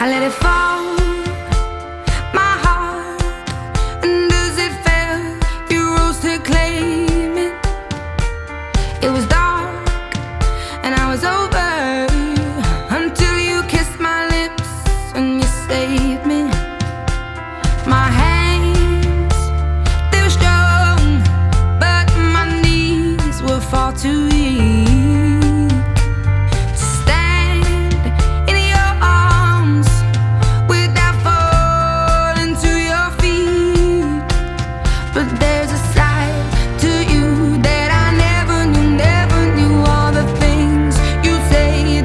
I let it fall, my heart, and as it fell, you rose to claim it. It was dark, and I was over, until you kissed my lips and you saved me. My hands, they were strong, but my knees were far too weak.